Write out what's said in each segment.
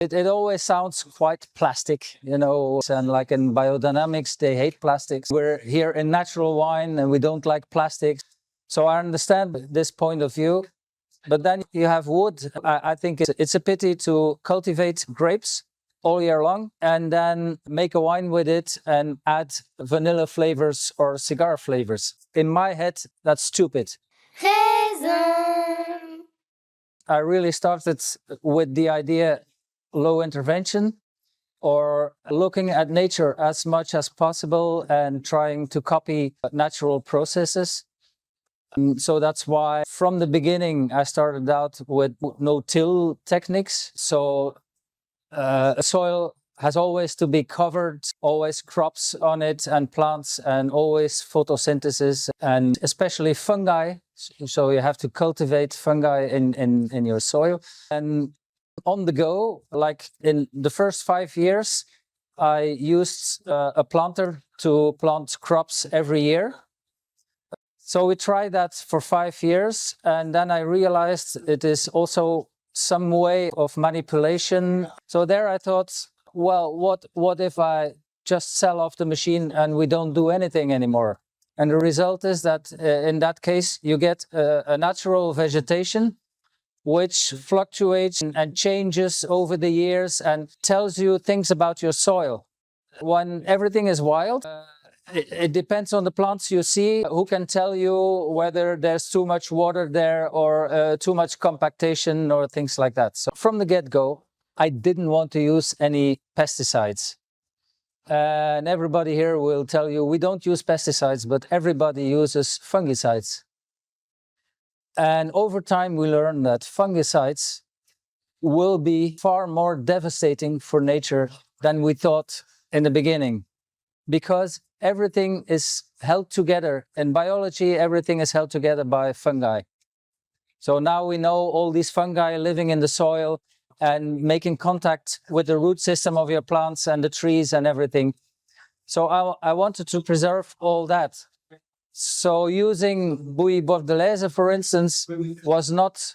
It always sounds quite plastic, you know, and like in biodynamics, they hate plastics. We're here in natural wine and we don't like plastics. So I understand this point of view. But then you have wood. I think it's a pity to cultivate grapes all year long and then make a wine with it and add vanilla flavors or cigar flavors. In my head, that's stupid. Raisin. I really started with the idea low intervention or looking at nature as much as possible and trying to copy natural processes. So that's why from the beginning I started out with no-till techniques. So soil has always to be covered, always crops on it and plants and always photosynthesis and especially fungi. So you have to cultivate fungi in your soil. And on the go, like in the first 5 years, I used a planter to plant crops every year. So we tried that for 5 years, and then I realized it is also some way of manipulation. So there I thought, well, what if I just sell off the machine and we don't do anything anymore? And the result is that in that case, you get a natural vegetation which fluctuates and changes over the years and tells you things about your soil. When everything is wild, it depends on the plants you see. Who can tell you whether there's too much water there or too much compactation or things like that? So from the get-go, I didn't want to use any pesticides. And everybody here will tell you we don't use pesticides, but everybody uses fungicides. And over time, we learned that fungicides will be far more devastating for nature than we thought in the beginning, because everything is held together. In biology, everything is held together by fungi. So now we know all these fungi living in the soil and making contact with the root system of your plants and the trees and everything. So I wanted to preserve all that. So using Bouillie Bordelaise, for instance, was not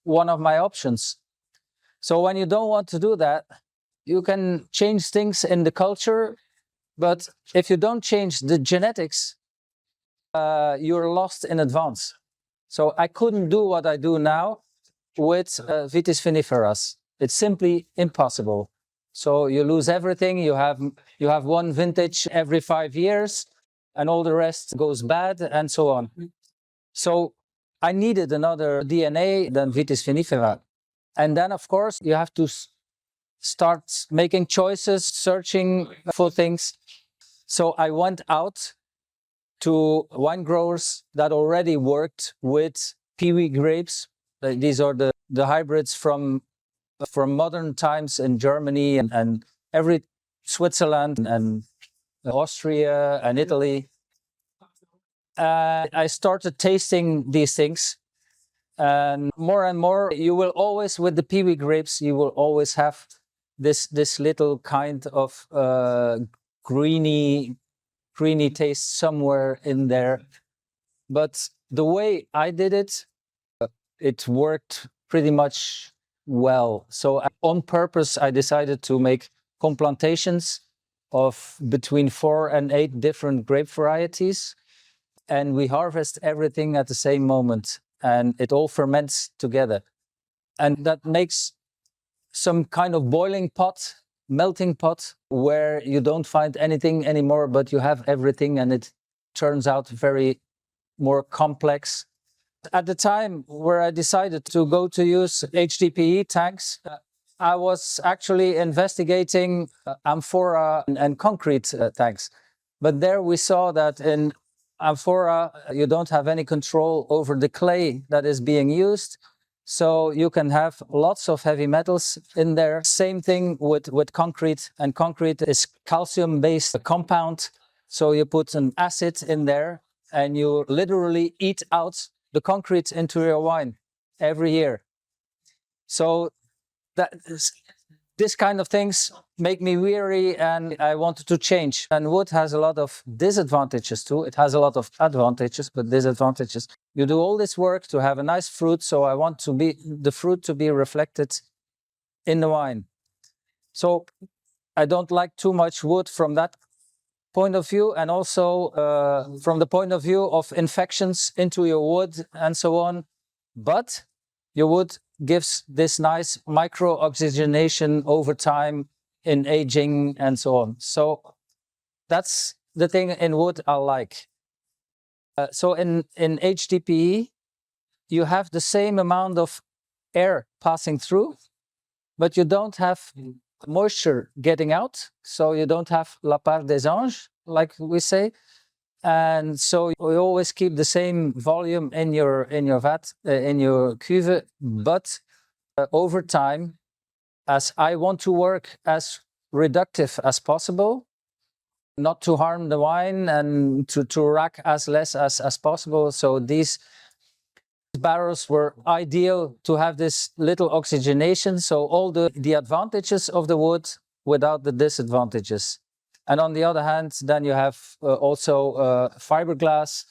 one of my options. So when you don't want to do that, you can change things in the culture, but if you don't change the genetics, you're lost in advance. So I couldn't do what I do now with Vitis viniferas. It's simply impossible. So you lose everything. You have one vintage every 5 years, and all the rest goes bad, and so on. So I needed another DNA than Vitis vinifera. And then, of course, you have to start making choices, searching for things. So I went out to wine growers that already worked with PIWI grapes. These are the hybrids from modern times in Germany and every Switzerland and Austria and Italy. I started tasting these things, and more, you will always, with the PIWI grapes, you will always have this little kind of greeny taste somewhere in there. But the way I did it, it worked pretty much well. So on purpose, I decided to make complantations of between 4 and 8 different grape varieties. And we harvest everything at the same moment, and it all ferments together. And that makes some kind of boiling pot, melting pot, where you don't find anything anymore, but you have everything, and it turns out very more complex. At the time where I decided to go to use HDPE tanks, I was actually investigating amphora and concrete tanks. But there we saw that in amphora, you don't have any control over the clay that is being used. So you can have lots of heavy metals in there. Same thing with concrete, and concrete is calcium-based compound. So you put an acid in there and you literally eat out the concrete into your wine every year. So this kind of things make me weary, and I wanted to change. And wood has a lot of disadvantages too. It has a lot of advantages, but disadvantages. You do all this work to have a nice fruit, so I want the fruit to be reflected in the wine. So I don't like too much wood from that point of view, and also from the point of view of infections into your wood and so on. But your wood gives this nice micro-oxygenation over time in aging and so on. So that's the thing in wood I like. So in HDPE, you have the same amount of air passing through, but you don't have moisture getting out. So you don't have la part des anges, like we say. And so you always keep the same volume in your vat, in your cuve, but over time, as I want to work as reductive as possible, not to harm the wine and to rack as less as possible. So these barrels were ideal to have this little oxygenation. So all the advantages of the wood without the disadvantages. And on the other hand, then you have also fiberglass,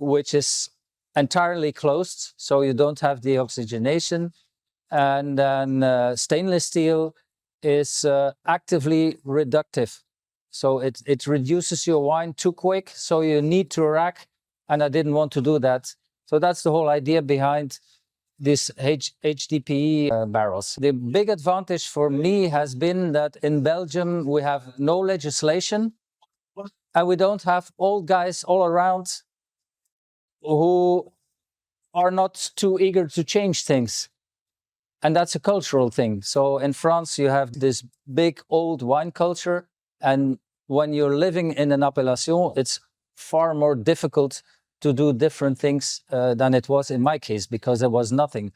which is entirely closed. So you don't have the oxygenation. And then stainless steel is actively reductive. So it reduces your wine too quick, so you need to rack, and I didn't want to do that. So that's the whole idea behind these HDPE barrels. The big advantage for me has been that in Belgium we have no legislation, and we don't have old guys all around who are not too eager to change things. And that's a cultural thing. So in France, you have this big old wine culture. And when you're living in an appellation, it's far more difficult to do different things than it was in my case, because there was nothing.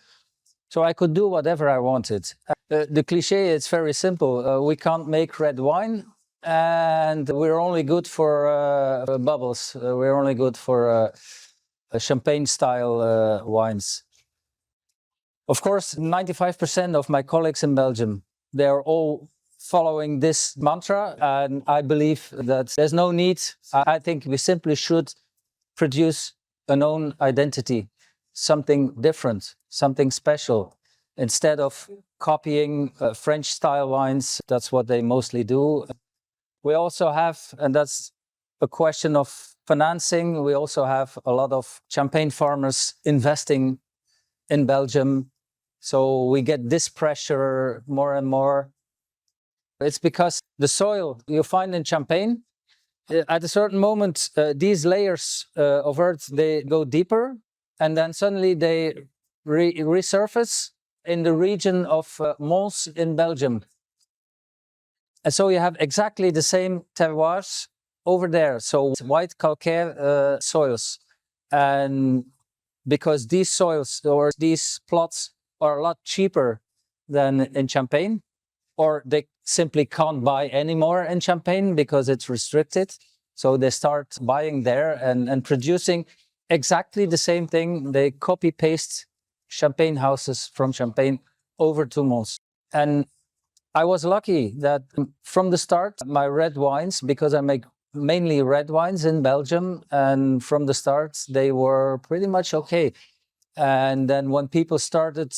So I could do whatever I wanted. The cliche is very simple. We can't make red wine, and we're only good for bubbles. We're only good for champagne-style wines. Of course, 95% of my colleagues in Belgium, they are all following this mantra, and I believe that there's no need. I think we simply should produce an own identity, something different, something special, instead of copying French-style wines. That's what they mostly do. We also have, and that's a question of financing, we also have a lot of champagne farmers investing in Belgium. So we get this pressure more and more. It's because the soil you find in Champagne, at a certain moment, these layers of earth, they go deeper, and then suddenly they resurface in the region of Mons in Belgium. And so you have exactly the same terroirs over there. So white calcaire soils. And because these soils or these plots are a lot cheaper than in Champagne, or they simply can't buy anymore in Champagne because it's restricted. So they start buying there and producing exactly the same thing. They copy paste Champagne houses from Champagne over to Mons. And I was lucky that from the start, my red wines, because I make mainly red wines in Belgium, and from the start, they were pretty much okay. And then when people started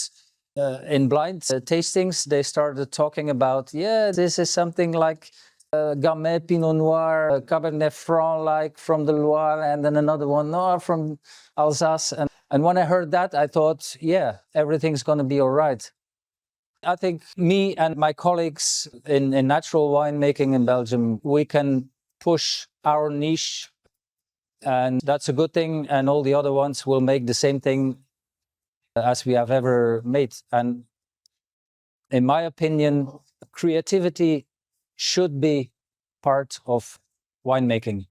in blind tastings, they started talking about, yeah, this is something like Gamay Pinot Noir, Cabernet Franc, like from the Loire, and then another one, no, from Alsace. And when I heard that, I thought, yeah, everything's going to be all right. I think me and my colleagues in natural winemaking in Belgium, we can push our niche, and that's a good thing. And all the other ones will make the same thing as we have ever made. And in my opinion, creativity should be part of winemaking.